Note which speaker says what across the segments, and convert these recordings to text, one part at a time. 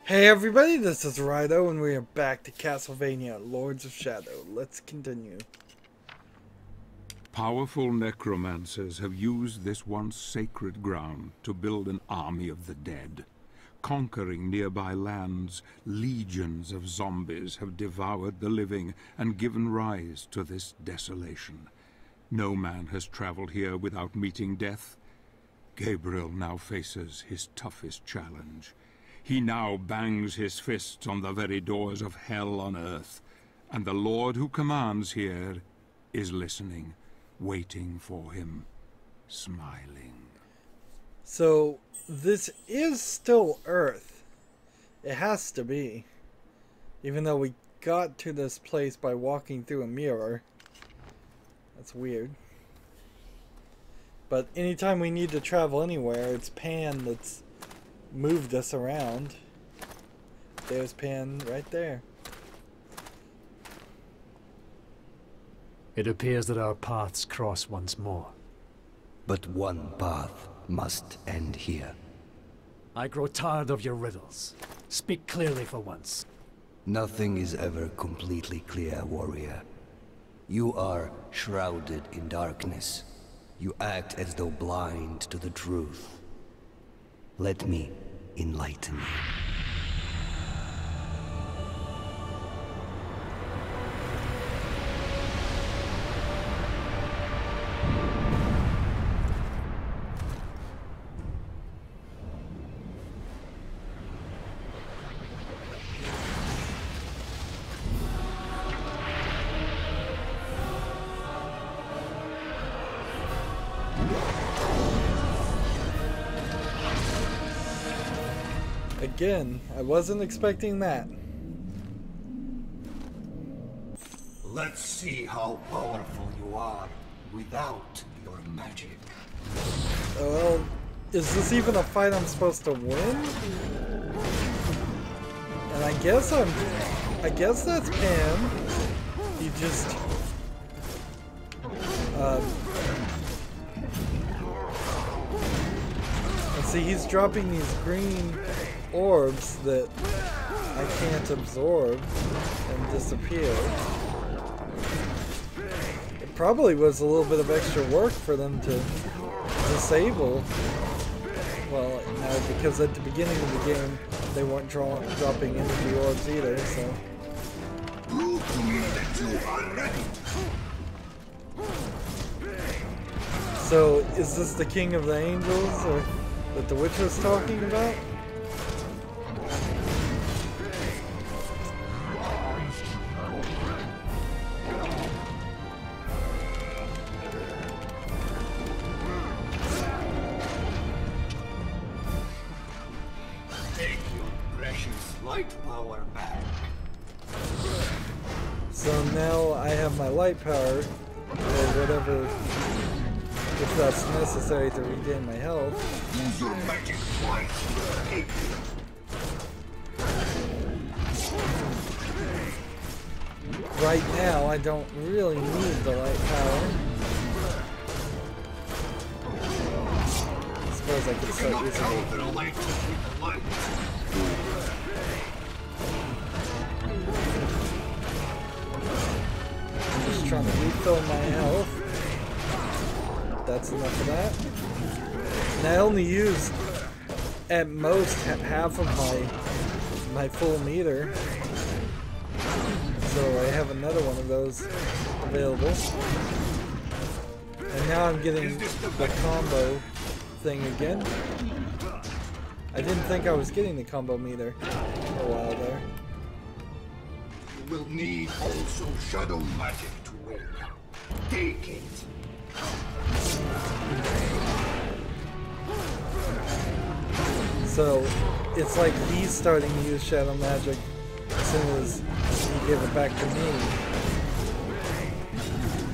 Speaker 1: Hey everybody, this is Rydo and we are back to Castlevania, Lords of Shadow. Let's continue.
Speaker 2: Powerful necromancers have used this once sacred ground to build an army of the dead. Conquering nearby lands, legions of zombies have devoured the living and given rise to this desolation. No man has traveled here without meeting death. Gabriel now faces his toughest challenge. He now bangs his fists on the very doors of hell on earth, and the Lord who commands here is listening, waiting for him, smiling.
Speaker 1: So, this is still Earth. It has to be. Even though we got to this place by walking through a mirror. That's weird. But anytime we need to travel anywhere, it's Pan that's moved us around. There's Pan right there.
Speaker 3: It appears that our paths cross once more.
Speaker 4: But one path must end here.
Speaker 3: I grow tired of your riddles. Speak clearly for once.
Speaker 4: Nothing is ever completely clear, warrior. You are shrouded in darkness. You act as though blind to the truth. Let me enlighten you.
Speaker 1: Again, I wasn't expecting that.
Speaker 5: Let's see how powerful you are without your magic.
Speaker 1: Well, is this even a fight I'm supposed to win? And I guess that's Pan. He just let's see, he's dropping these green orbs that I can't absorb and disappear. It probably was a little bit of extra work for them to disable. Well, no, because at the beginning of the game they weren't dropping energy orbs either, so. So, is this the King of the Angels or that the witch was talking about?
Speaker 5: Take your precious light power back.
Speaker 1: So now I have my light power, or whatever, if that's necessary to regain my health.
Speaker 5: Use your magic wisely.
Speaker 1: Right now, I don't really need the light power. I suppose I could start using it.
Speaker 5: The light with the light.
Speaker 1: I'm just trying to refill my health. That's enough of that. And I only used, at most, half of my full meter. So I have another one of those available. And now I'm getting the combo thing again. I didn't think I was getting the combo meter for a while there.
Speaker 5: You will need also shadow magic to win. Take it.
Speaker 1: So it's like he's starting to use shadow magic as soon as he gave it back to me.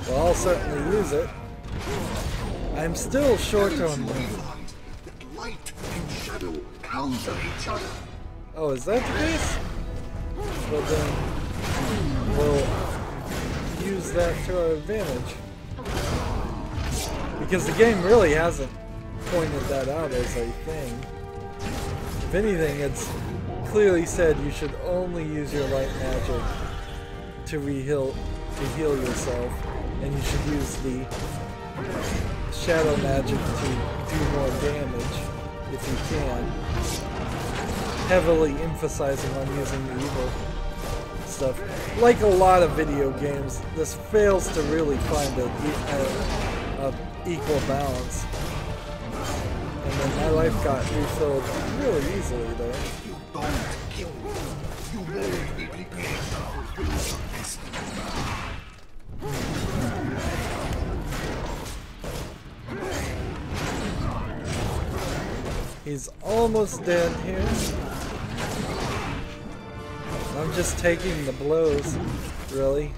Speaker 1: Well, I'll certainly use it. I'm still short on them.
Speaker 5: Light and shadow counter each other.
Speaker 1: Oh, is that the case? Well then, we'll use that to our advantage. Because the game really hasn't pointed that out as a thing. If anything, it's clearly said you should only use your light magic to heal yourself, and you should use the shadow magic to do more damage if you can. Heavily emphasizing on using the evil stuff. Like a lot of video games, this fails to really find a equal balance. And then my life got refilled really easily there.
Speaker 5: You don't kill me. You won't be prepared to fulfill your destiny.
Speaker 1: He's almost dead here. I'm just taking the blows, really.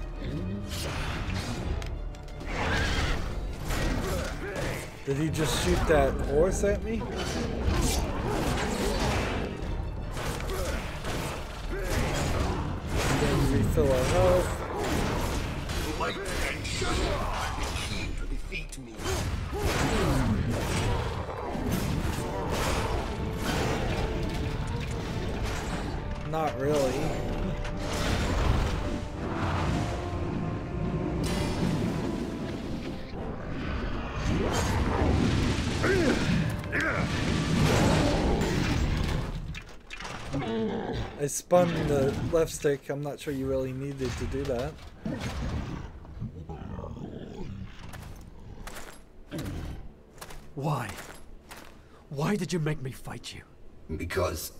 Speaker 1: Did he just shoot that horse at me? And then refill our health.
Speaker 5: Light and shadow are the key to defeat me.
Speaker 1: Not really. I spun the left stick. I'm not sure you really needed to do that.
Speaker 3: Why? Why did you make me fight you?
Speaker 4: Because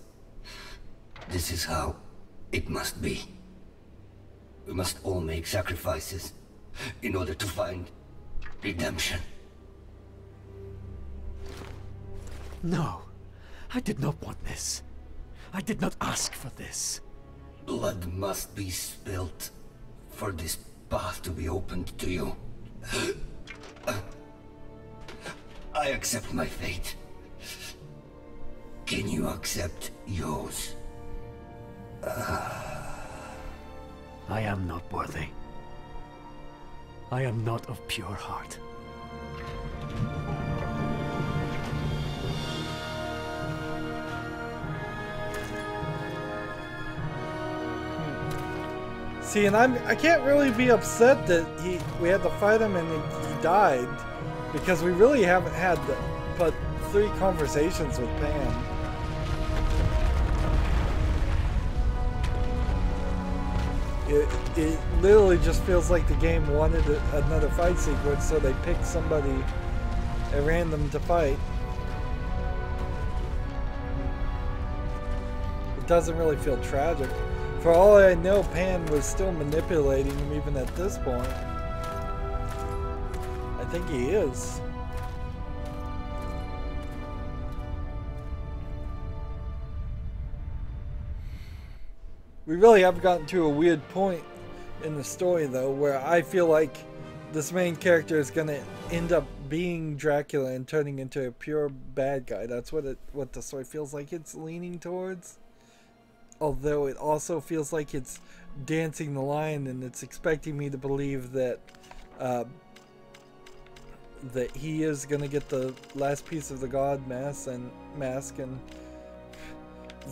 Speaker 4: this is how it must be. We must all make sacrifices in order to find redemption.
Speaker 3: No, I did not want this. I did not ask for this.
Speaker 4: Blood must be spilt for this path to be opened to you. I accept my fate. Can you accept yours?
Speaker 3: I am not worthy. I am not of pure heart.
Speaker 1: See, and I can't really be upset that we had to fight him and he died, because we really haven't had but 3 conversations with Pam. It literally just feels like the game wanted another fight sequence, so they picked somebody at random to fight. It doesn't really feel tragic. For all I know, Pan was still manipulating him even at this point. I think he is. We really have gotten to a weird point in the story, though, where I feel like this main character is going to end up being Dracula and turning into a pure bad guy. That's what the story feels like it's leaning towards. Although it also feels like it's dancing the line, and it's expecting me to believe that that he is going to get the last piece of the god mask and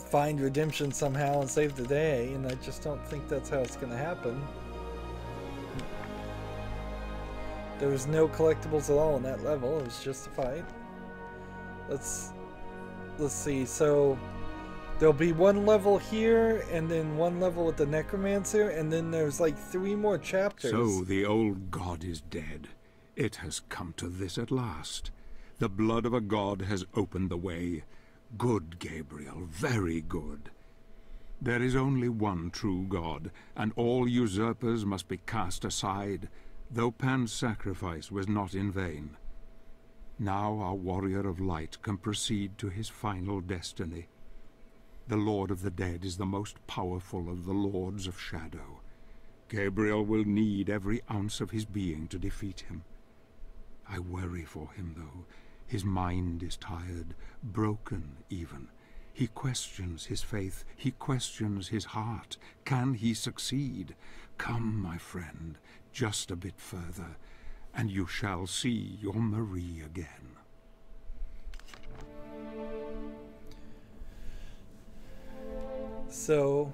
Speaker 1: find redemption somehow and save the day, and I just don't think that's how it's going to happen. There was no collectibles at all on that level. It was just a fight. Let's see. So there'll be 1 level here, and then 1 level with the necromancer, and then there's like 3 more chapters.
Speaker 2: So the old god is dead. It has come to this at last. The blood of a god has opened the way. Good, Gabriel, very good. There is only one true God, and all usurpers must be cast aside, though Pan's sacrifice was not in vain. Now our warrior of light can proceed to his final destiny. The Lord of the Dead is the most powerful of the Lords of Shadow. Gabriel will need every ounce of his being to defeat him. I worry for him, though. His mind is tired, broken even. He questions his faith, he questions his heart. Can he succeed? Come, my friend, just a bit further, and you shall see your Marie again.
Speaker 1: So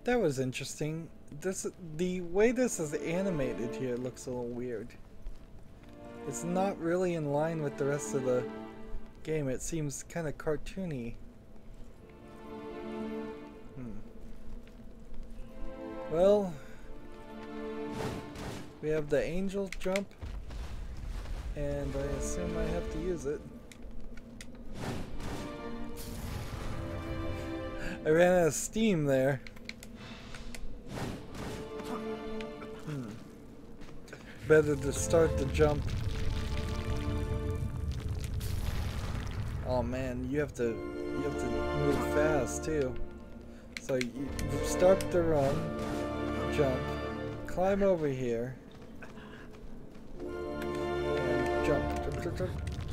Speaker 1: that was interesting. The way this is animated here looks a little weird. It's not really in line with the rest of the game. It seems kind of cartoony. Well, we have the angel jump, and I assume I have to use it. I ran out of steam there. Better to start the jump. Oh man, you have to move fast too. So you start the run, jump, climb over here, and jump.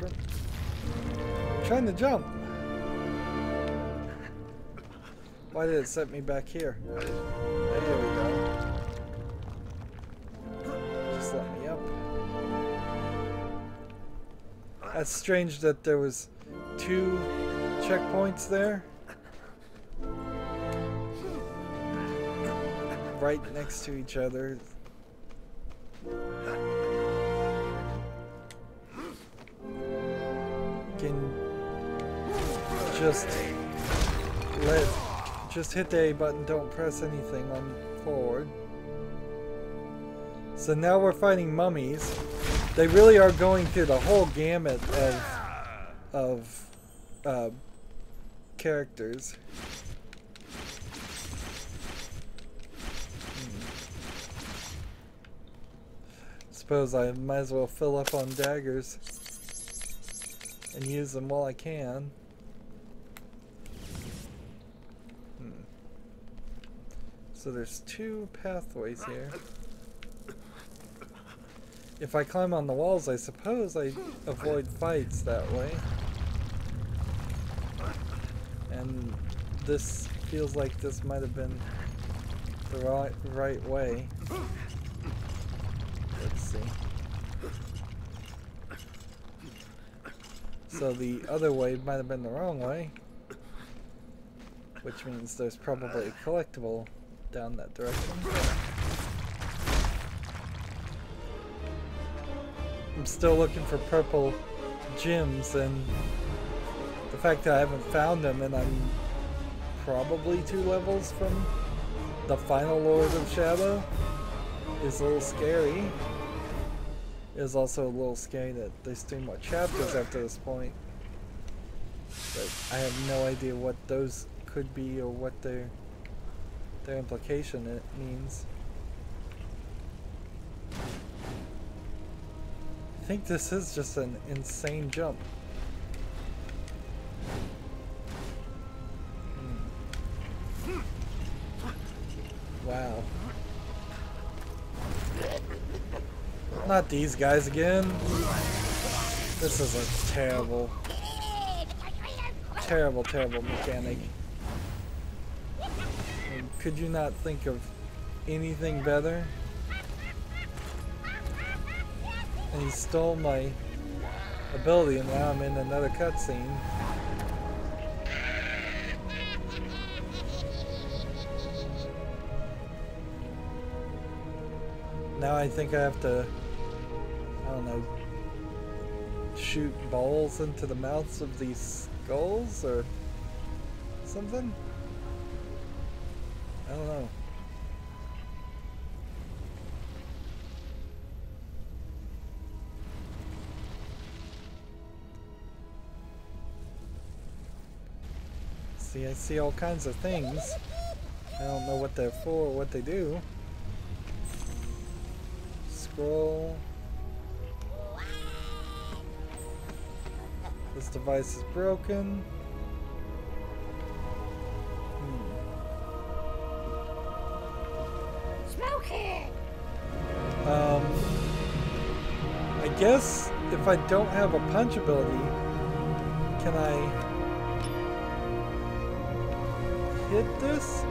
Speaker 1: I'm trying to jump. Why did it set me back here? There we go. Just let me up. That's strange that there was 2 checkpoints there. Right next to each other. Can just hit the A button, don't press anything on forward. So now we're fighting mummies. They really are going through the whole gamut of characters. Suppose I might as well fill up on daggers and use them while I can. So there's 2 pathways here. If I climb on the walls, I suppose I avoid fights that way. And this feels like this might have been the right way. Let's see. So the other way might have been the wrong way. Which means there's probably a collectible down that direction. I'm still looking for purple gems, and the fact that I haven't found them and I'm probably 2 levels from the final Lord of Shadow is a little scary. It is also a little scary that there's 3 more chapters after this point. But I have no idea what those could be or what their implication it means. I think this is just an insane jump. Wow. Not these guys again. This is a terrible mechanic. Could you not think of anything better? And he stole my ability, and now I'm in another cutscene. Now I think I have to, I don't know, shoot balls into the mouths of these skulls or something? I don't know. See, I see all kinds of things. I don't know what they're for or what they do. Scroll. This device is broken. I guess if I don't have a punch ability, can I hit this?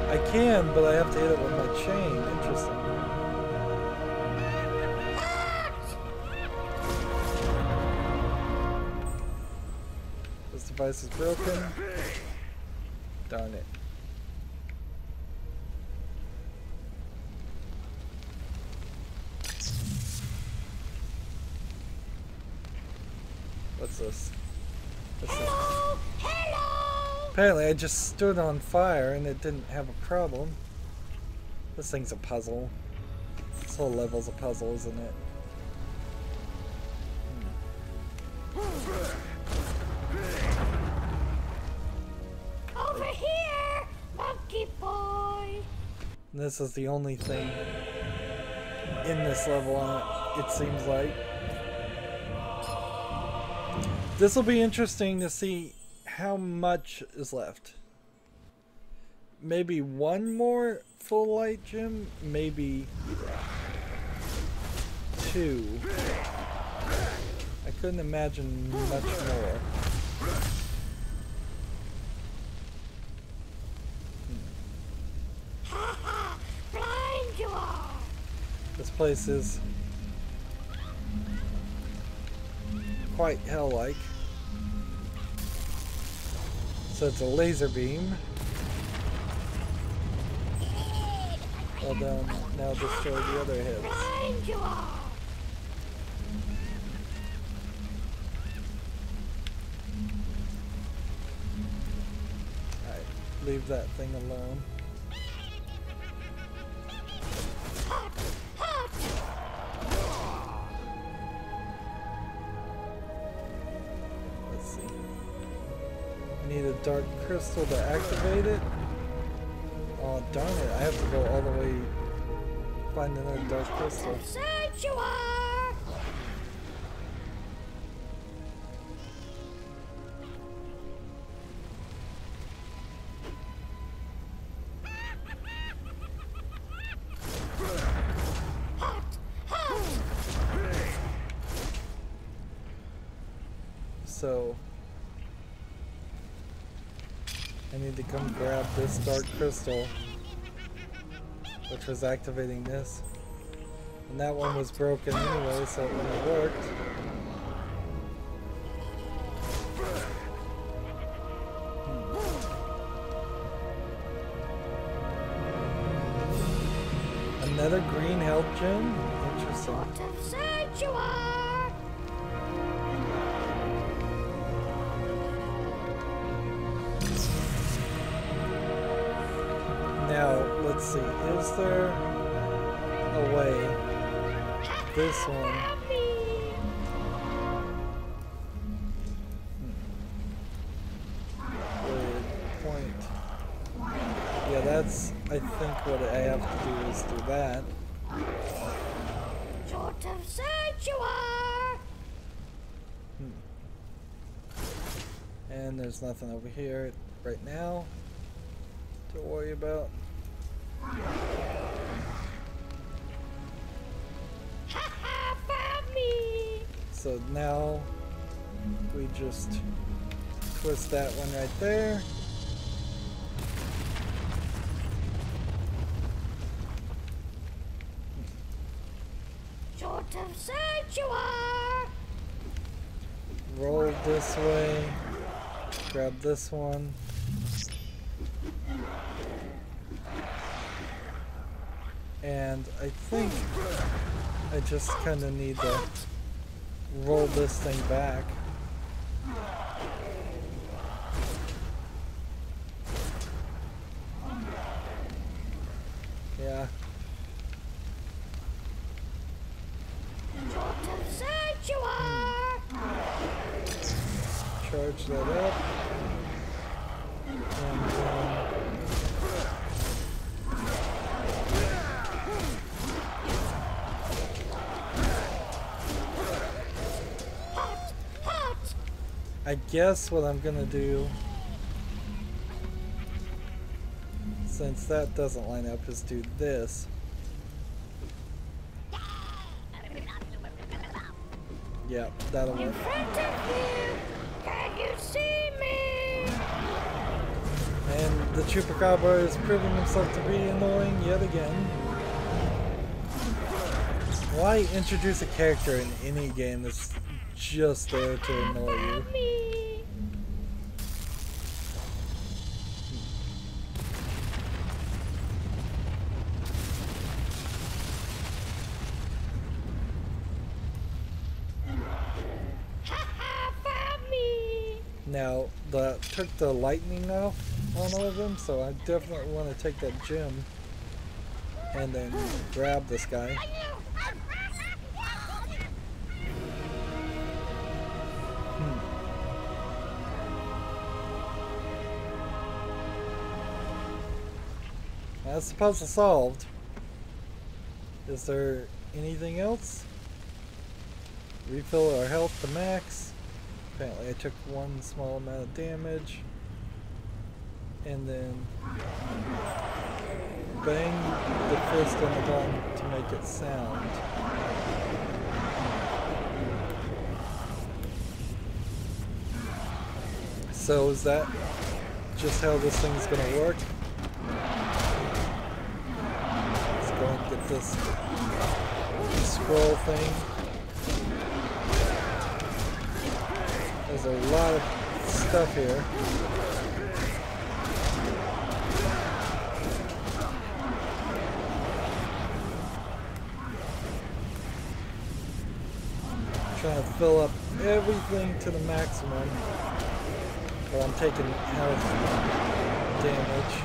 Speaker 1: I can, but I have to hit it with my chain. Interesting. This device is broken. Darn it. What's this?
Speaker 6: Hello! Hello!
Speaker 1: Apparently I just stood on fire and it didn't have a problem. This thing's a puzzle. This whole level's a puzzle, isn't it?
Speaker 6: Over here, monkey boy!
Speaker 1: And this is the only thing in this level, it seems like. This will be interesting to see how much is left. Maybe one more full light gem, maybe two. I couldn't imagine much more.
Speaker 6: Blind you are!
Speaker 1: This place is quite hell-like. So it's a laser beam. Well done. Now destroy the other heads.
Speaker 6: Blind you are!
Speaker 1: Alright, leave that thing alone. Let's see. I need a dark crystal to activate it. Oh darn it, I have to go all the way find another dark crystal.
Speaker 6: Search you are!
Speaker 1: So I need to come grab this dark crystal, which was activating this. And that one was broken anyway, so it wouldn't have worked. Another green health gem? Interesting.
Speaker 6: Search you are!
Speaker 1: Now, let's see, is there a way this one... Wait, point. Yeah, that's, I think what I have to do is do that.
Speaker 6: Sort of search you are!
Speaker 1: And there's nothing over here right now to worry about.
Speaker 6: Found me!
Speaker 1: So now we just twist that one right there.
Speaker 6: Sort of search you are!
Speaker 1: Roll this way. Grab this one. And I think I just kind of need to roll this thing back. Yeah.
Speaker 6: Sort of search you are!
Speaker 1: Charge that up. And I guess what I'm gonna do, since that doesn't line up, is do this. Yeah, that'll work.
Speaker 6: In front of you! Can you see me?
Speaker 1: And the Chupacabra is proving himself to be annoying yet again. Why introduce a character in any game that's just there to annoy you? Now, that took the lightning off on all of them, so I definitely want to take that gem and then grab this guy. That's the puzzle solved. Is there anything else? Refill our health to max. Apparently I took one small amount of damage. And then bang the fist on the gun to make it sound. So is that just how this thing's gonna work? Let's go and get this scroll thing. There's a lot of stuff here. Trying to fill up everything to the maximum, but I'm taking health damage.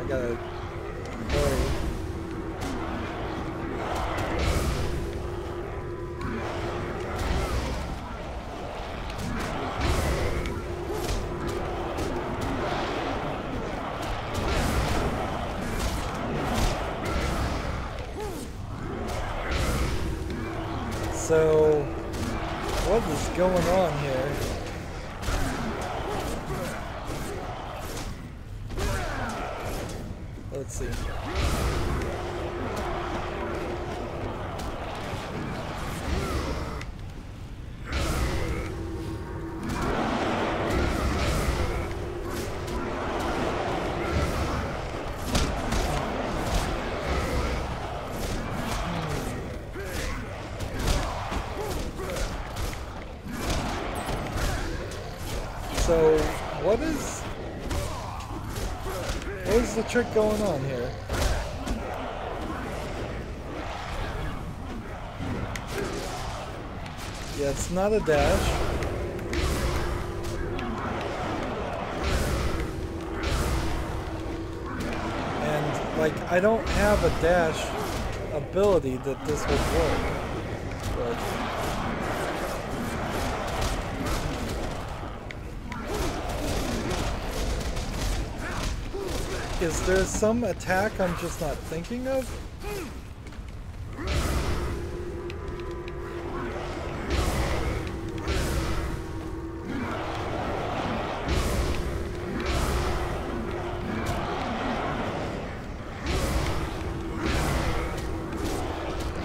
Speaker 1: I gotta hurry. So, what is going on here? Let's see. So, what is the trick going on here? Yeah, it's not a dash. And, like, I don't have a dash ability that this would work. But is there some attack I'm just not thinking of?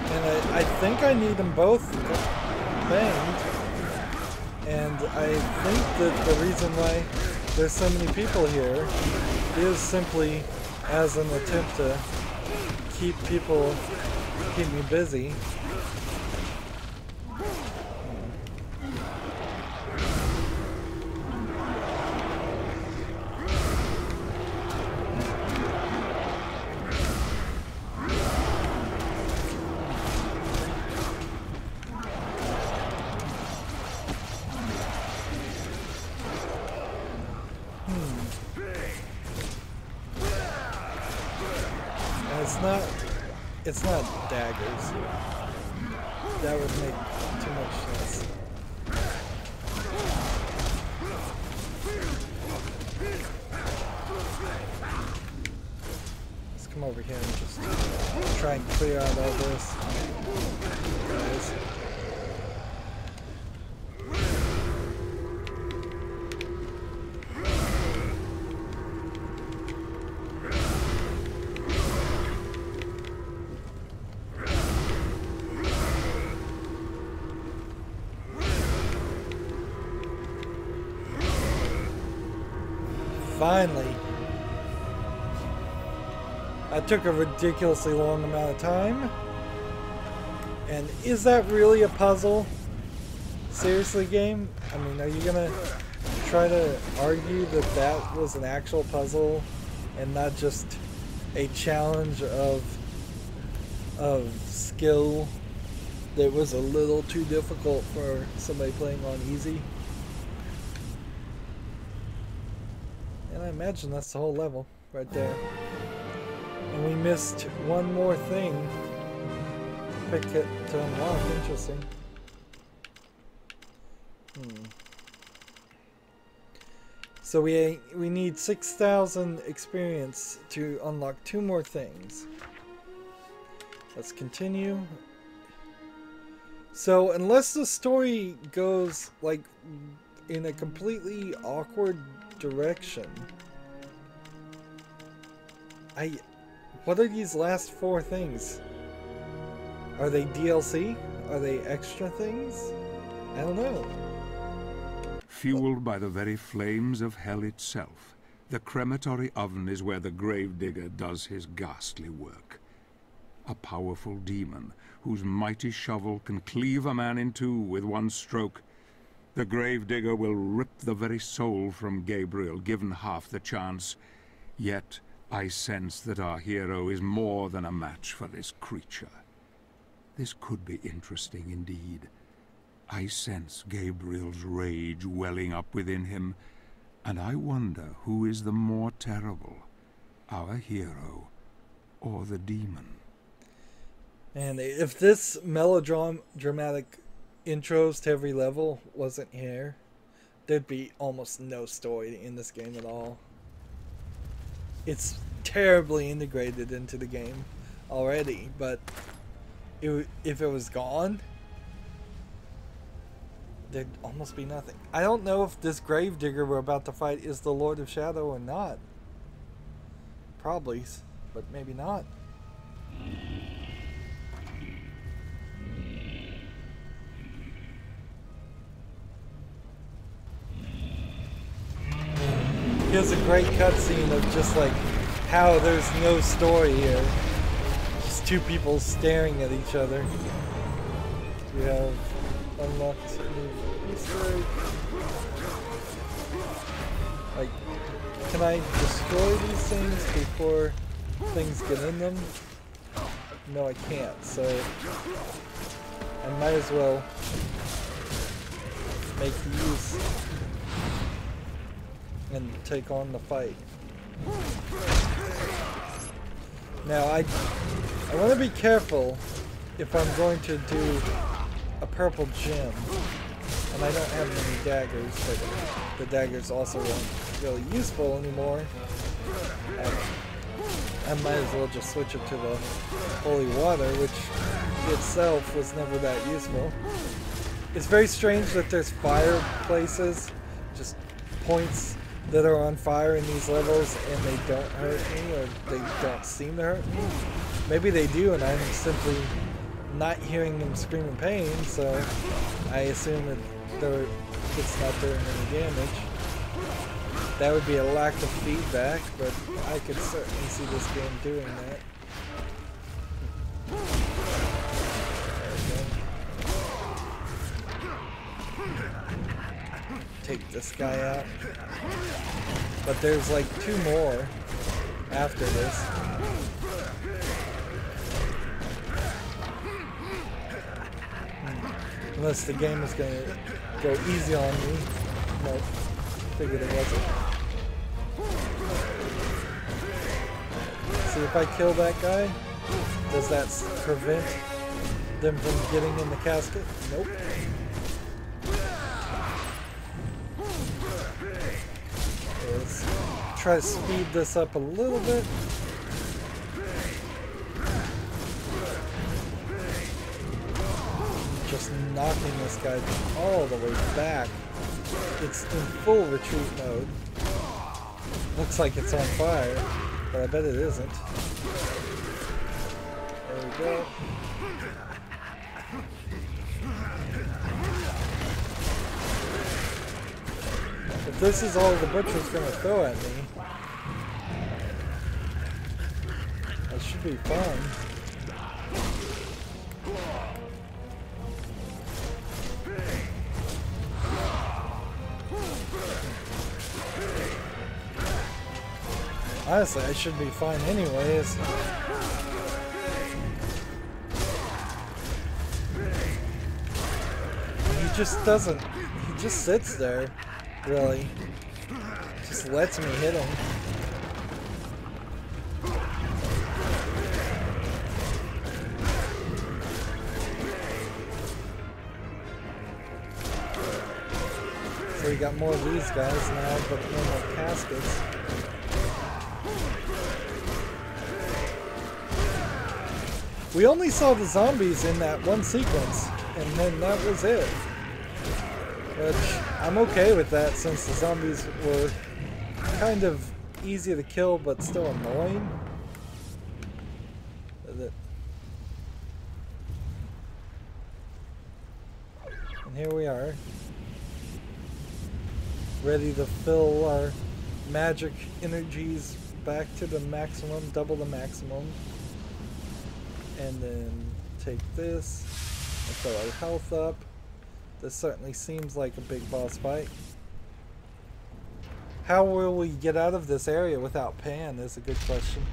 Speaker 1: And I think I need them both banged. And I think that the reason why there's so many people here is simply as an attempt to keep me busy. It's not daggers. That would make too much sense. Let's come over here and just try and clear out all this. Guys. Finally. That took a ridiculously long amount of time. And is that really a puzzle? Seriously, game? I mean, are you gonna try to argue that that was an actual puzzle and not just a challenge of of skill that was a little too difficult for somebody playing on easy. And I imagine that's the whole level right there. And we missed one more thing. Pick it to unlock. Interesting. So we need 6,000 experience to unlock 2 more things. Let's continue. So unless the story goes like in a completely awkward direction, what are these last 4 things? Are they DLC? Are they extra things? I don't know.
Speaker 2: Fueled by the very flames of hell itself, the crematory oven is where the gravedigger does his ghastly work. A powerful demon whose mighty shovel can cleave a man in 2 with one stroke. The gravedigger will rip the very soul from Gabriel, given half the chance. Yet I sense that our hero is more than a match for this creature. This could be interesting indeed. I sense Gabriel's rage welling up within him, and I wonder who is the more terrible, our hero or the demon.
Speaker 1: And if this melodramatic intros to every level wasn't here, there'd be almost no story in this game at all. It's terribly integrated into the game already, but if it was gone, there'd almost be nothing. I don't know if this gravedigger we're about to fight is the Lord of Shadow or not. Probably, but maybe not. Here's a great cutscene of just like how there's no story here. Just 2 people staring at each other. We have unlocked a new Easter egg. Like, can I destroy these things before things get in them? No, I can't, so I might as well make use and take on the fight. Now I want to be careful if I'm going to do a purple gem, and I don't have many daggers, but the daggers also aren't really useful anymore. I might as well just switch it to the holy water, which itself was never that useful. It's very strange that there's fireplaces, just points that are on fire in these levels, and they don't hurt me, or they don't seem to hurt me. Maybe they do, and I'm simply not hearing them scream in pain, so I assume that it's not doing any damage. That would be a lack of feedback, but I could certainly see this game doing that. Take this guy out. But there's like 2 more after this. Unless the game is gonna go easy on me. Nope. Figured it wasn't. See, if I kill that guy, does that prevent them from getting in the casket? Nope. Let's try to speed this up a little bit. Just knocking this guy all the way back. It's in full retreat mode. Looks like it's on fire, but I bet it isn't. There we go. If this is all the butcher's gonna throw at me, that should be fun. Honestly, I should be fine anyways. just doesn't. He just sits there, really. Just lets me hit him. So we got more of these guys now, but no more caskets. We only saw the zombies in that one sequence, and then that was it. Which, I'm okay with that, since the zombies were kind of easy to kill, but still annoying. And here we are. Ready to fill our magic energies back to the maximum, double the maximum. And then take this and fill our health up. This certainly seems like a big boss fight. How will we get out of this area without Pan is a good question.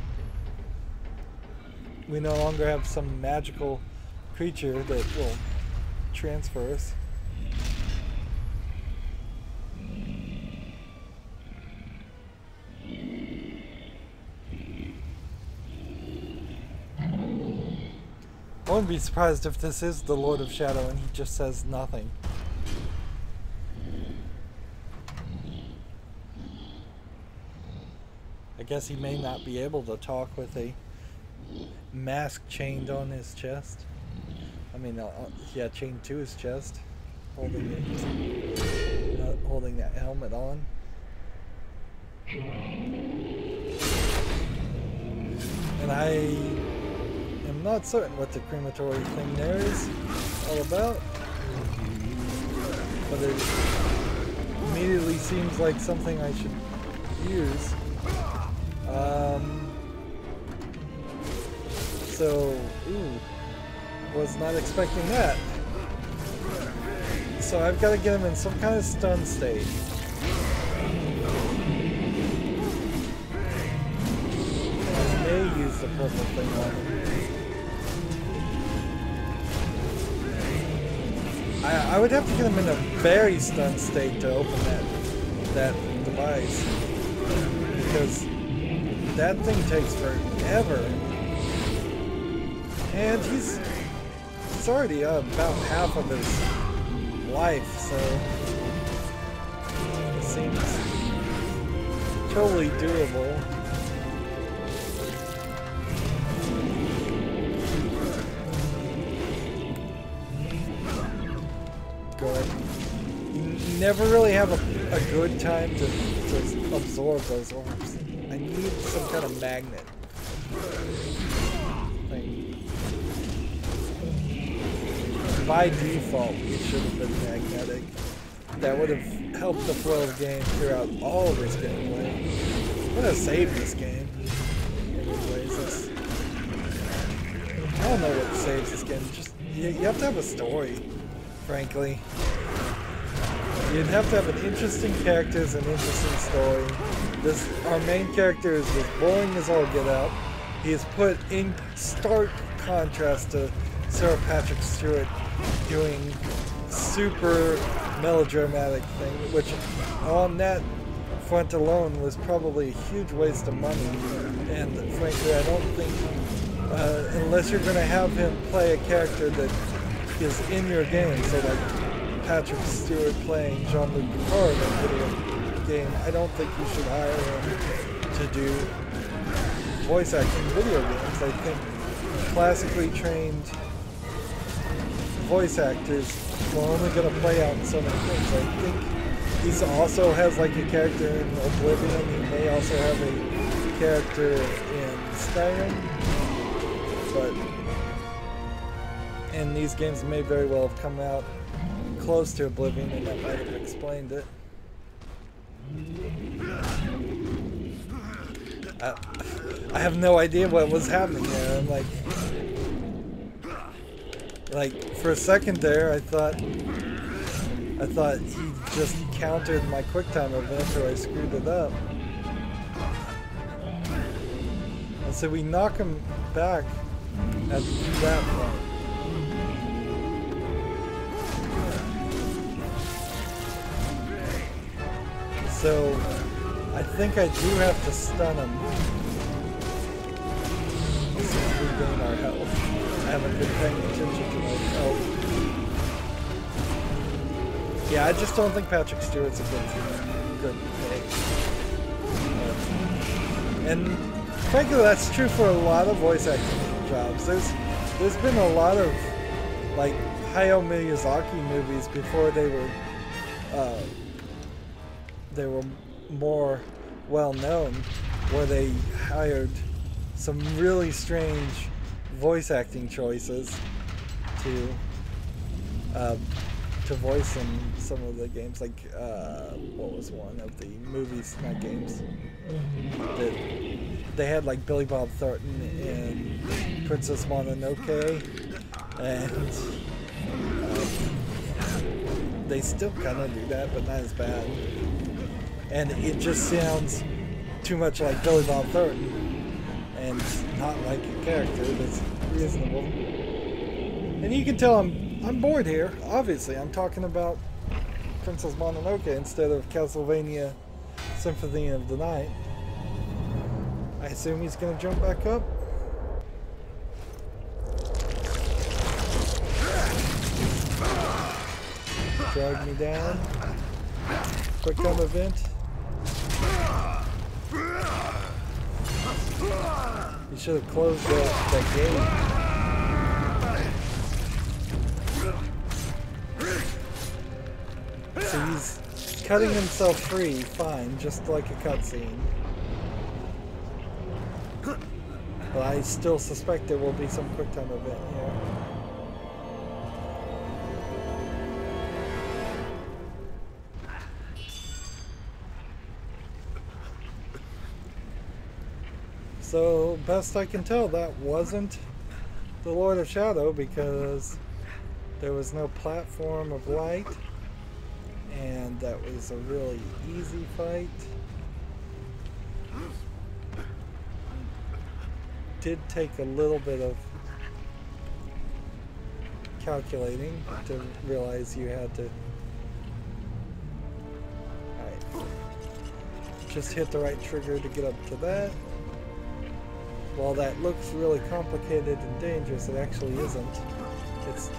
Speaker 1: We no longer have some magical creature that will transfer us. I wouldn't be surprised if this is the Lord of Shadow and he just says nothing. I guess he may not be able to talk with a mask chained on his chest. I mean, yeah, chained to his chest, holding it, holding that helmet on. And I am not certain what the crematory thing there is all about, but it immediately seems like something I should use. So, was not expecting that. So I've got to get him in some kind of stun state. I may use the purple thing on him. I would have to get him in a very stun state to open that device, because that thing takes forever. And he's already about half of his life, so it seems totally doable. Good. You never really have a good time to absorb those orbs. I need some kind of magnet thing. By default, it should have been magnetic. That would have helped the flow of the game throughout all of this gameplay. I'm gonna save this game. Anyways, I don't know what saves this game. Just you have to have a story, frankly. You'd have to have an interesting characters and interesting story. Our main character is as boring as all get out. He is put in stark contrast to Sir Patrick Stewart doing super melodramatic thing, which on that front alone was probably a huge waste of money. And frankly, I don't think, unless you're going to have him play a character that is in your game, so like Patrick Stewart playing Jean-Luc Picard in a video game, I don't think you should hire him to do voice acting in video games. I think classically trained voice actors are only going to play out in so many things. I think he also has like a character in Oblivion. He may also have a character in Skyrim, and these games may very well have come out close to Oblivion, and that might have explained it. I have no idea what was happening there. I'm like for a second there, I thought he just countered my QuickTime event, or I screwed it up. And so we knock him back at that point. So I think I do have to stun him. So we regain our health. I haven't been paying attention to my health. Yeah, I just don't think Patrick Stewart's a good pick. And frankly, that's true for a lot of voice acting jobs. There's been a lot of like Hayao Miyazaki movies before they were more well known, where they hired some really strange voice acting choices to voice in some of the games. Like what was one of the movies, not games, that they had like Billy Bob Thornton in Princess Mononoke, and they still kind of do that, but not as bad. And it just sounds too much like Billy Bob Thornton, and not like a character that's reasonable. And you can tell I'm bored here. Obviously, I'm talking about Princess Mononoke instead of Castlevania Symphony of the Night. I assume he's gonna jump back up. Drag me down. Quick time event. You should have closed that gate. So he's cutting himself free, fine, just like a cutscene. But I still suspect there will be some quick time event here. So, best I can tell, that wasn't the Lord of Shadow, because there was no platform of light, and that was a really easy fight. Did take a little bit of calculating to realize you had to just hit the right trigger to get up to that. While that looks really complicated and dangerous, it actually isn't.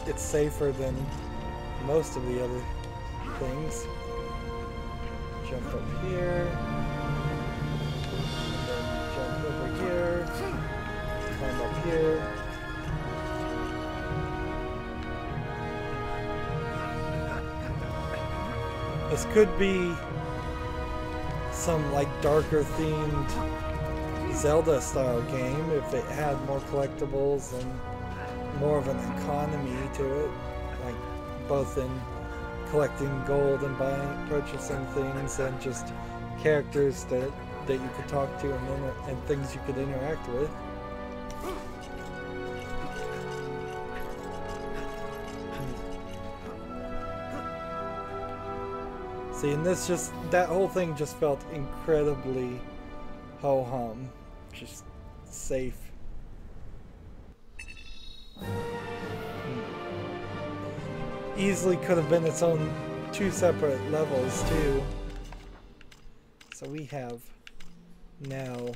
Speaker 1: It's safer than most of the other things. Jump up here, and then jump over here, climb up here. This could be some like darker themed Zelda style game if it had more collectibles and more of an economy to it, like both in collecting gold and purchasing things, and just characters that you could talk to and things you could interact with. See, and that whole thing just felt incredibly ho-hum. Just safe. Easily could have been its own 2 separate levels too. So we have now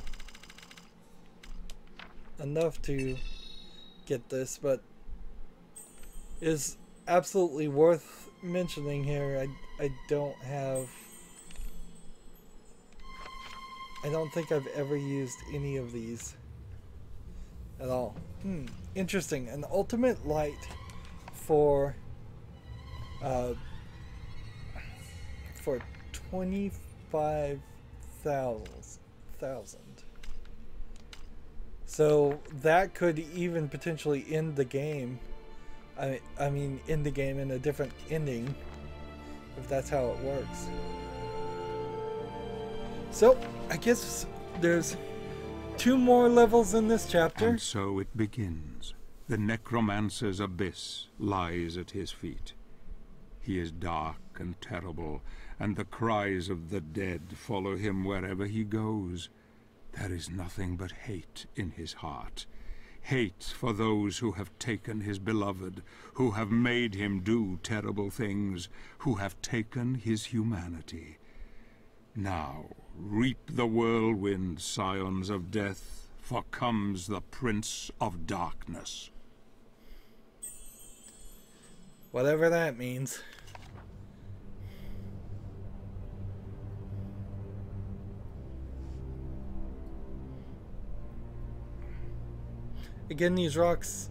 Speaker 1: enough to get this, but is absolutely worth mentioning here. I don't think I've ever used any of these at all. Interesting. An ultimate light for 25,000. So that could even potentially end the game. I mean, end the game in a different ending, if that's how it works. So, I guess there's 2 more levels in this chapter.
Speaker 2: And so it begins. The necromancer's abyss lies at his feet. He is dark and terrible, and the cries of the dead follow him wherever he goes. There is nothing but hate in his heart. Hate for those who have taken his beloved, who have made him do terrible things, who have taken his humanity. Now, reap the whirlwind, scions of death, for comes the Prince of Darkness.
Speaker 1: Whatever that means. Again, these rocks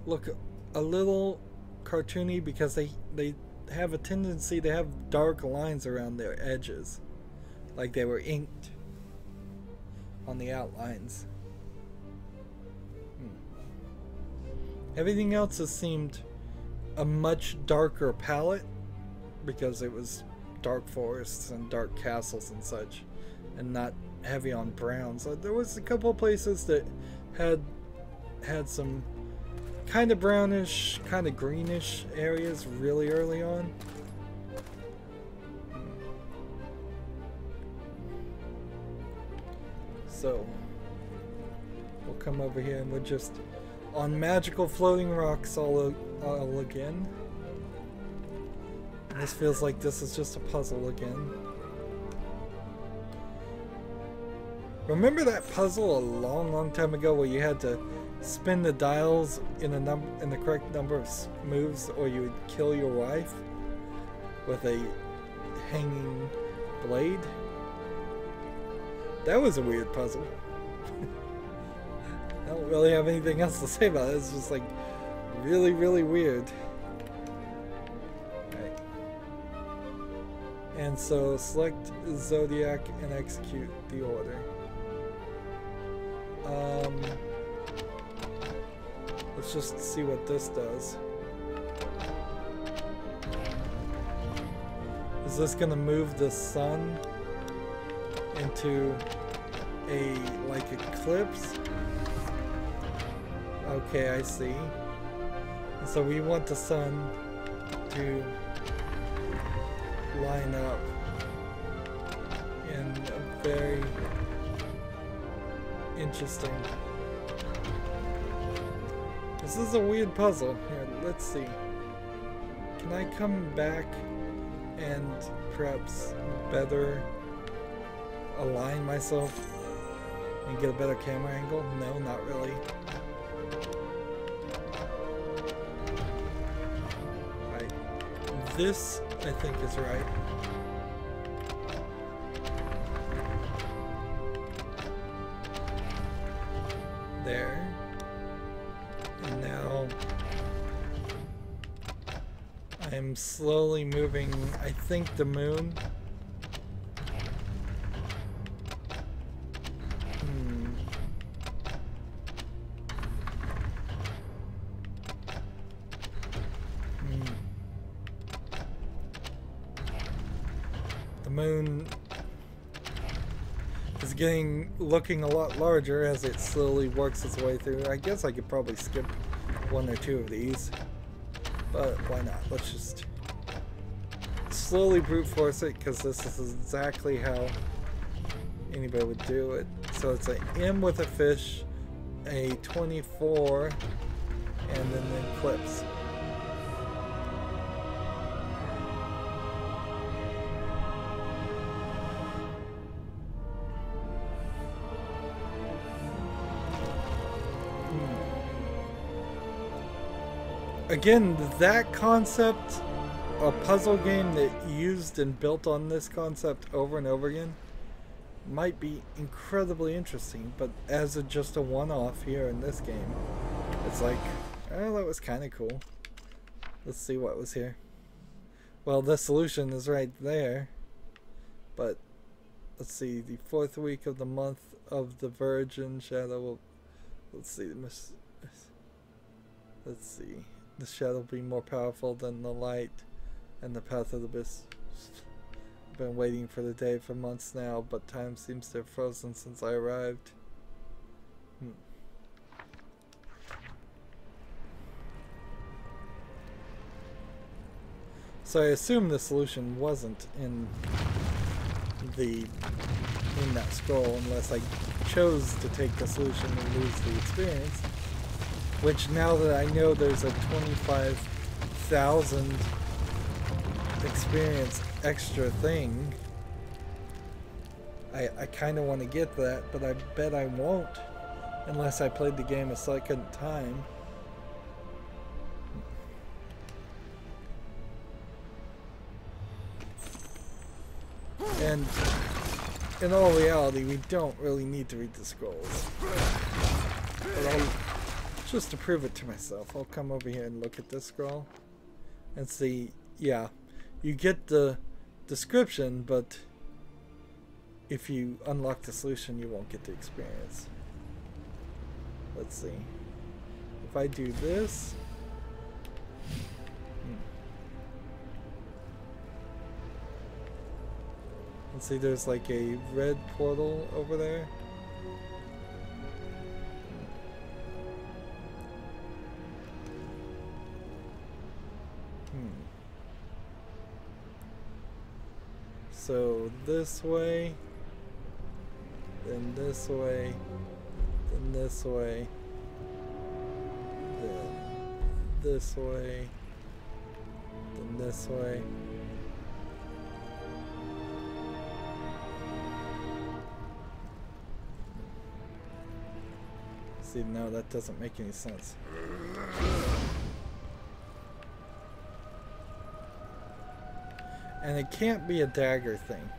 Speaker 1: look a little cartoony because they have a tendency to have dark lines around their edges, like they were inked on the outlines. Everything else has seemed a much darker palette because it was dark forests and dark castles and such, and not heavy on brown. So there was a couple of places that had some kind of brownish, kind of greenish areas really early on. So we'll come over here and we're just on magical floating rocks all again. And this feels like this is just a puzzle again. Remember that puzzle a long time ago where you had to spin the dials in the correct number of moves, or you would kill your wife with a hanging blade? That was a weird puzzle. I don't really have anything else to say about it. It's just like really weird. Right. And so select Zodiac and execute the order. Let's just see what this does. Is this gonna move the sun into a like eclipse? Okay, I see. And so we want the sun to line up in a very interesting. This is a weird puzzle. Here, let's see. Can I come back and perhaps better align myself and get a better camera angle? No, not really. Right. This, I think, is right. There. And now I'm slowly moving, I think, the moon. The moon is looking a lot larger as it slowly works its way through. I guess I could probably skip one or two of these, but why not? Let's just slowly brute force it, because this is exactly how anybody would do it. So it's an M with a fish, a 24, and then the eclipse. Again, that concept, a puzzle game that used and built on this concept over and over again, might be incredibly interesting, but as just a one-off here in this game, it's like, oh, that was kind of cool. Let's see what was here. Well, the solution is right there, but let's see, the 4th week of the month of the Virgin Shadow. Let's see, let's see. The shadow will be more powerful than the light, and the path of the abyss. I've been waiting for the day for months now, but time seems to have frozen since I arrived. So I assume the solution wasn't in that scroll, unless I chose to take the solution and lose the experience. Which, now that I know there's a 25,000 experience extra thing, I kind of want to get that, but I bet I won't unless I played the game a second time. And in all reality, we don't really need to read the scrolls. But I'll, just to prove it to myself, I'll come over here and look at this scroll and see, yeah, you get the description, but if you unlock the solution, you won't get the experience. Let's see. If I do this... Let's see, there's like a red portal over there. So this way, then this way, then this way, then this way, then this way. See, no, that doesn't make any sense. And it can't be a dagger thing.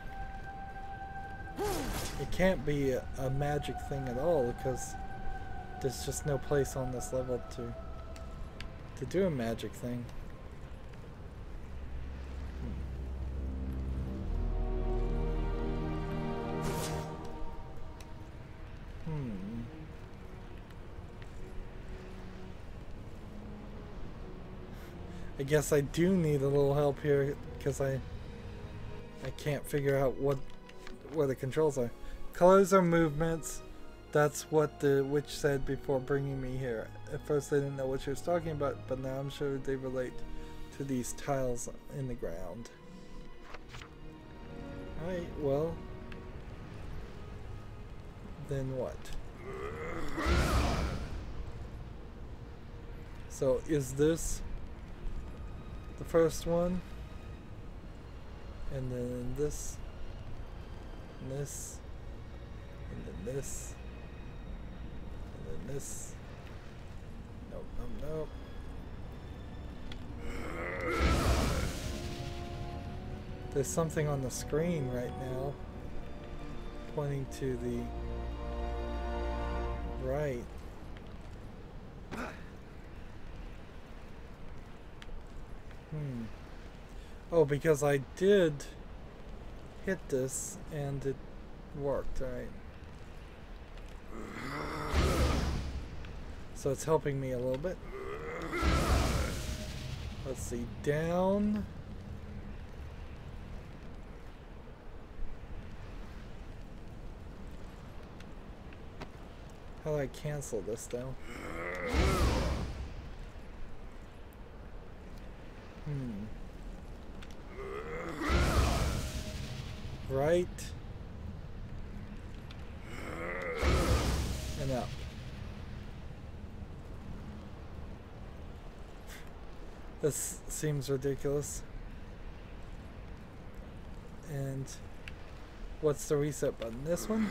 Speaker 1: It can't be a magic thing at all, because there's just no place on this level to do a magic thing. I guess I do need a little help here, because I can't figure out where the controls are. Colors are movements. That's what the witch said before bringing me here. At first I didn't know what she was talking about, but now I'm sure they relate to these tiles in the ground. Alright, well, then what? So is this the first one? And then this, and this, and then this, and then this. Nope, nope, nope. There's something on the screen right now pointing to the right. Oh, because I did hit this and it worked, right? So it's helping me a little bit. Let's see, down. How do I cancel this though? Right and up. This seems ridiculous. And what's the reset button? This one?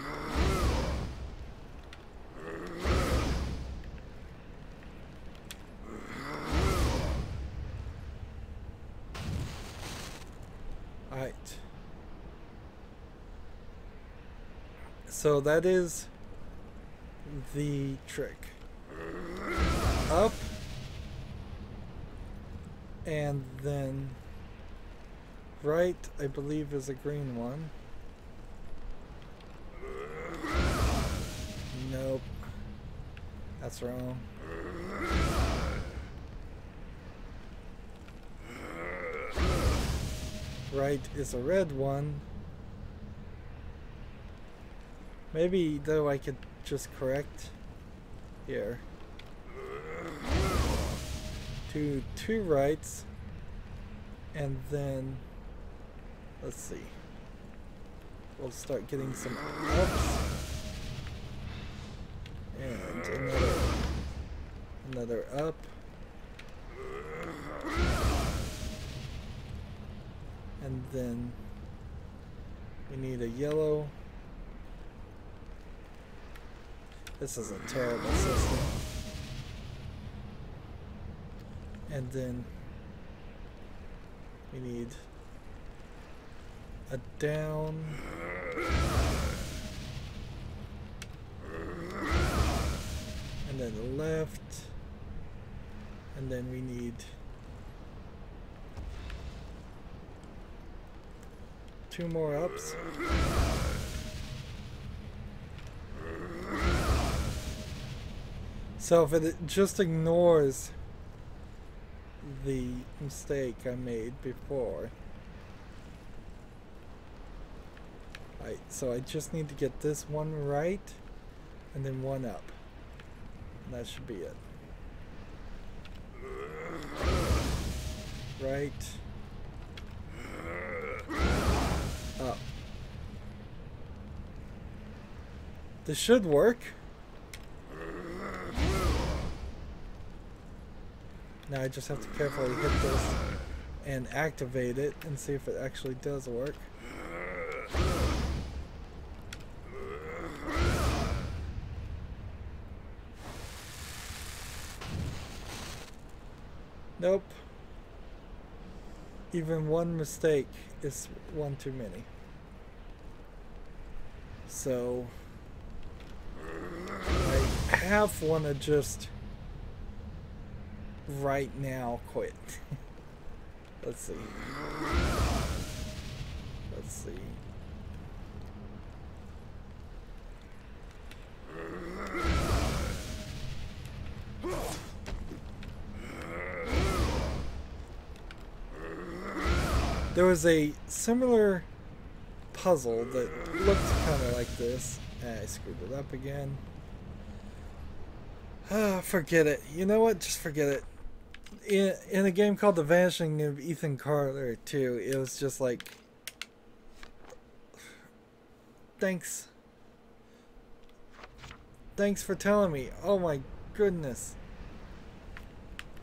Speaker 1: Alright. So that is the trick. Up. And then right, I believe, is a green one. Nope. That's wrong. Right is a red one. Maybe, though, I could just correct here. Two rights, and then let's see. We'll start getting some ups, and another up, and then we need a yellow This is a terrible system. And then we need a down. And then a left. And then we need 2 more ups. So if it just ignores the mistake I made before. Alright, so I just need to get this one right and then 1 up. And that should be it. Right. Up. This should work. Now I just have to carefully hit this and activate it and see if it actually does work. Nope. Even one mistake is one too many. So I half want to just right now quit. Let's see. Let's see. There was a similar puzzle that looked kind of like this. I screwed it up again. Forget it. You know what? Just forget it. In a game called The Vanishing of Ethan Carter 2, it was just like, thanks for telling me. Oh my goodness.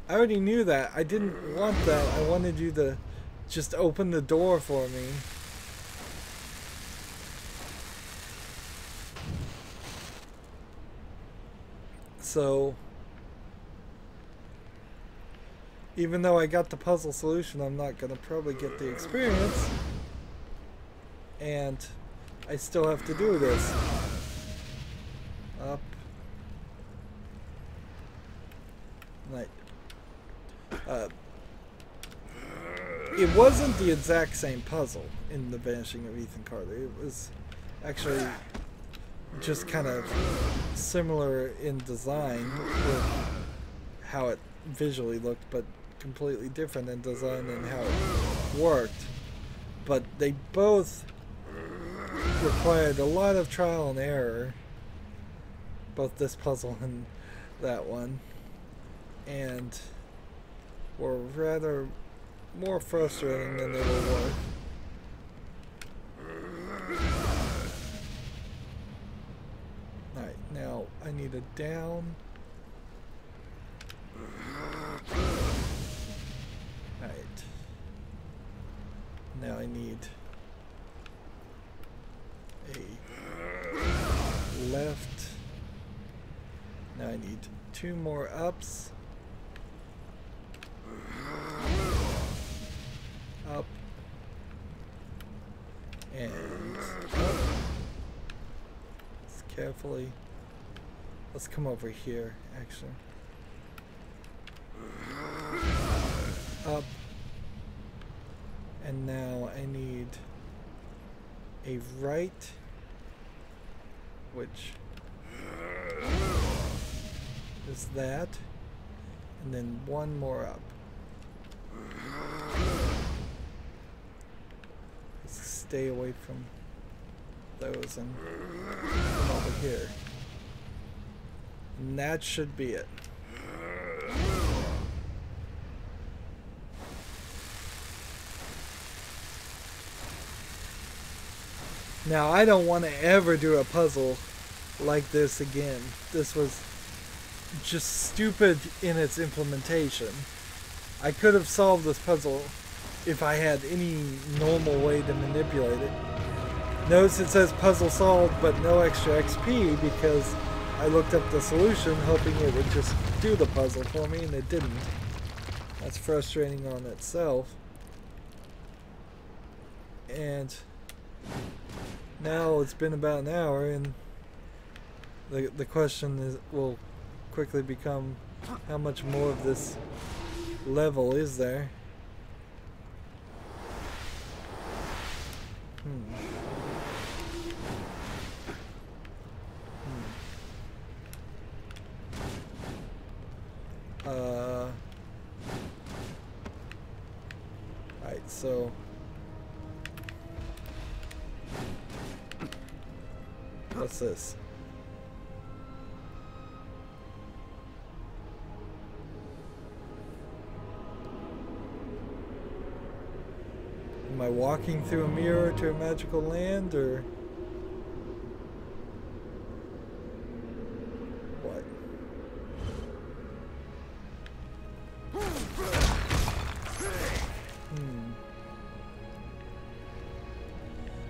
Speaker 1: I already knew that. I didn't want that. I wanted you to just open the door for me. So even though I got the puzzle solution, I'm not gonna probably get the experience, and I still have to do this. Up. Right. It wasn't the exact same puzzle in The Vanishing of Ethan Carter. It was actually just kind of similar in design with how it visually looked, but completely different in design and how it worked. But they both required a lot of trial and error, both this puzzle and that one, and were rather more frustrating than they were worth. Alright, now I need a down. Alright. Now I need a left. Now I need 2 more ups. Up. And up. Let's carefully. Let's come over here, actually. Up. And now I need a right, which is that, and then 1 more up. Let's stay away from those and come over here. And that should be it. Now, I don't want to ever do a puzzle like this again. This was just stupid in its implementation. I could have solved this puzzle if I had any normal way to manipulate it. Notice it says puzzle solved, but no extra XP, because I looked up the solution hoping it would just do the puzzle for me, and it didn't. That's frustrating on itself. And now it's been about an hour, and the question is will quickly become, how much more of this level is there? Alright, so what's this? Am I walking through a mirror to a magical land, or what?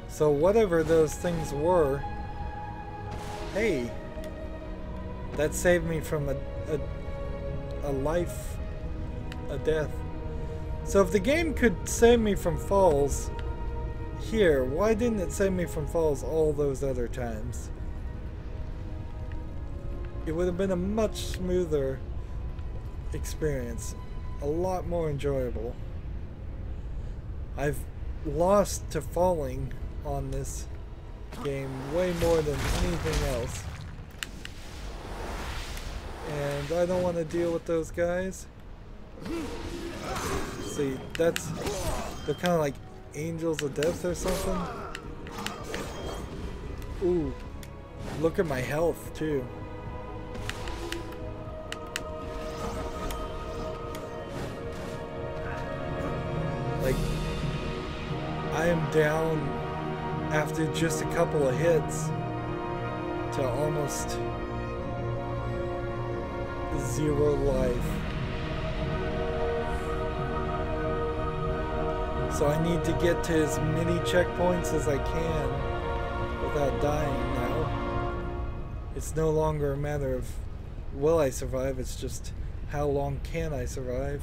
Speaker 1: So whatever those things were, hey, that saved me from a death. So if the game could save me from falls here, why didn't it save me from falls all those other times? It would have been a much smoother experience, a lot more enjoyable. I've lost to falling on this game way more than anything else, and I don't want to deal with those guys. See, they're kind of like angels of death or something. Ooh, look at my health too. Like, I am down after just a couple of hits to almost 0 life. So I need to get to as many checkpoints as I can without dying now. It's no longer a matter of will I survive, it's just how long can I survive.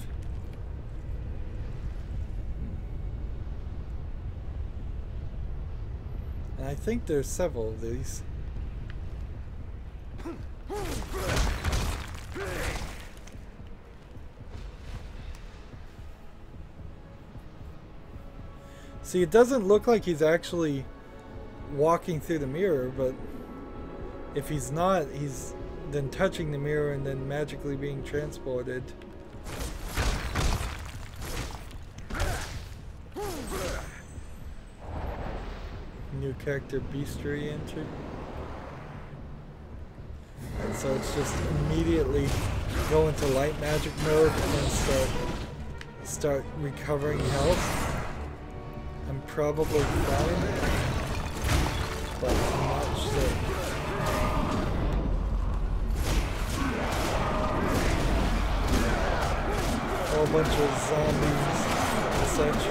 Speaker 1: And I think there's several of these. See, it doesn't look like he's actually walking through the mirror, but if he's not, he's then touching the mirror and then magically being transported. New character Beastery entry. And so it's just immediately go into light magic mode and then start recovering health. I'm probably fine, but I'm not sure. A whole bunch of zombies and such.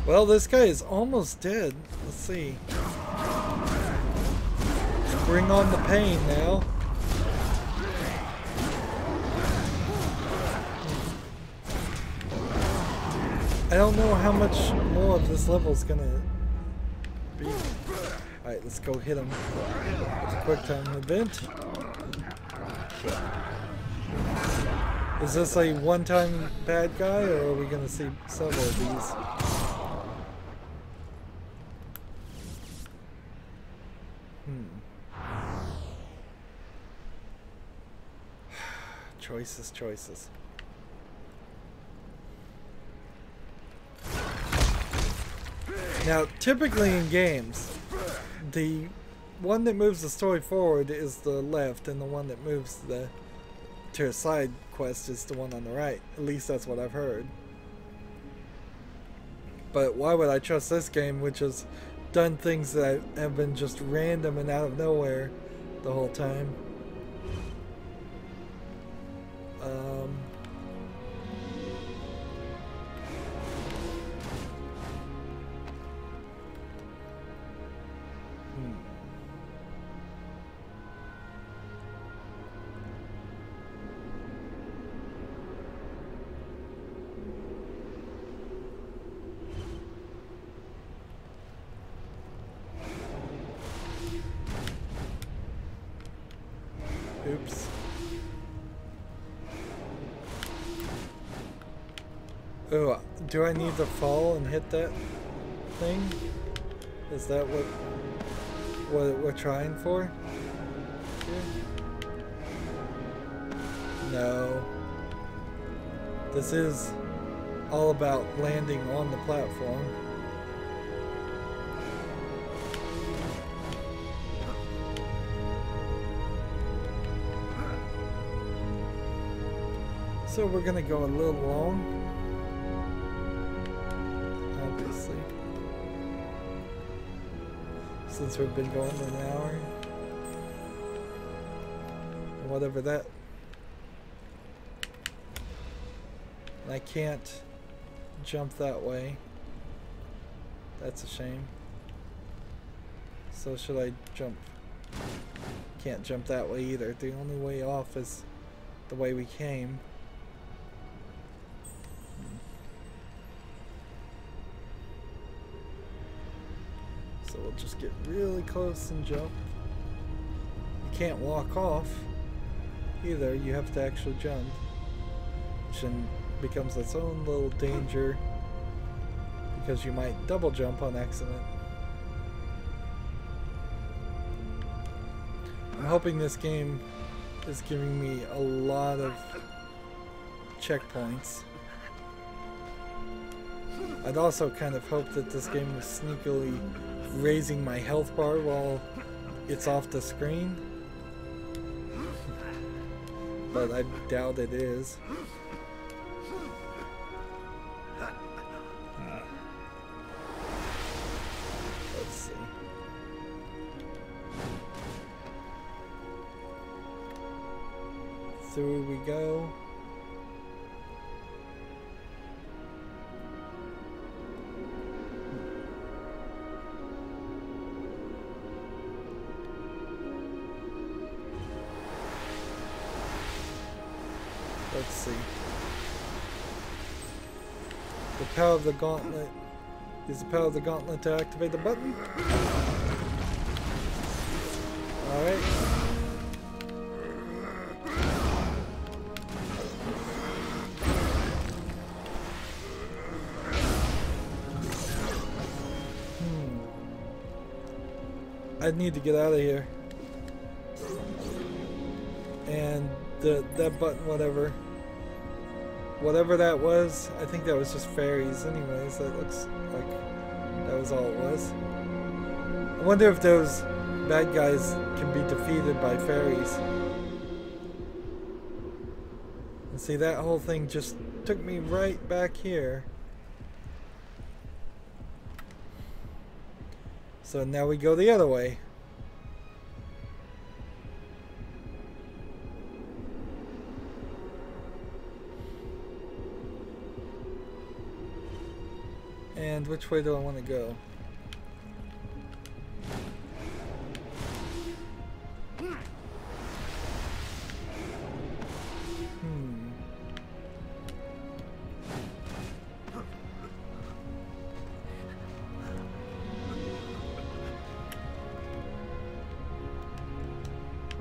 Speaker 1: Well, this guy is almost dead. Let's see. Let's bring on the pain now. I don't know how much more of this level is gonna be. Alright, let's go hit him with the quick time event. Is this a one-time bad guy, or are we gonna see several of these? Choices. Now, typically in games, the one that moves the story forward is the left, and the one that moves the to a side quest is the one on the right. At least that's what I've heard. But why would I trust this game, which has done things that have been just random and out of nowhere the whole time? Oops. Oh, do I need to fall and hit that thing? Is that what we're trying for? Here? No. This is all about landing on the platform. So we're gonna go a little long, obviously, since we've been going an hour. Whatever that. I can't jump that way. That's a shame. So should I jump? Can't jump that way either. The only way off is the way we came. So we'll just get really close and jump. You can't walk off either, you have to actually jump. Which then becomes its own little danger because you might double jump on accident. I'm hoping this game is giving me a lot of checkpoints. I'd also kind of hope that this game was sneakily raising my health bar while it's off the screen, but I doubt it is. Let's see. Through we go. Let's see. The power of the gauntlet. Use the power of the gauntlet to activate the button. Alright. I need to get out of here. And that button, whatever that was, I think that was just fairies anyways. That looks like that was all it was. I wonder if those bad guys can be defeated by fairies. And see, that whole thing just took me right back here. So now we go the other way. And which way do I want to go?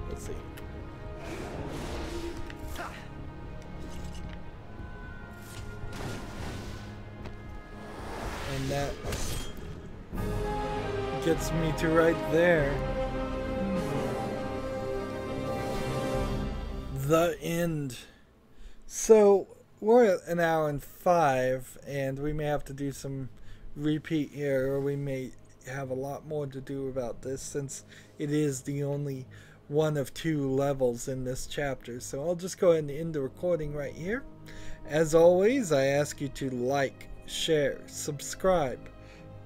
Speaker 1: Let's see. And that gets me to right there. The end. So we're at 1 hour and 5, and we may have to do some repeat here, or we may have a lot more to do about this, since it is the only one of 2 levels in this chapter. So I'll just go ahead and end the recording right here. As always, I ask you to like, share, subscribe,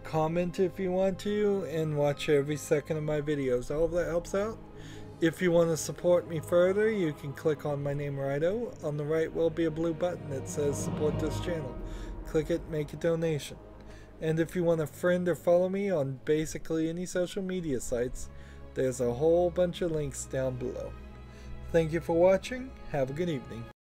Speaker 1: comment if you want to, and watch every second of my videos. All of that helps out. If you want to support me further, you can click on my name, Rydo. On the right will be a blue button that says support this channel. Click it, make a donation. And if you want to friend or follow me on basically any social media sites, there's a whole bunch of links down below. Thank you for watching. Have a good evening.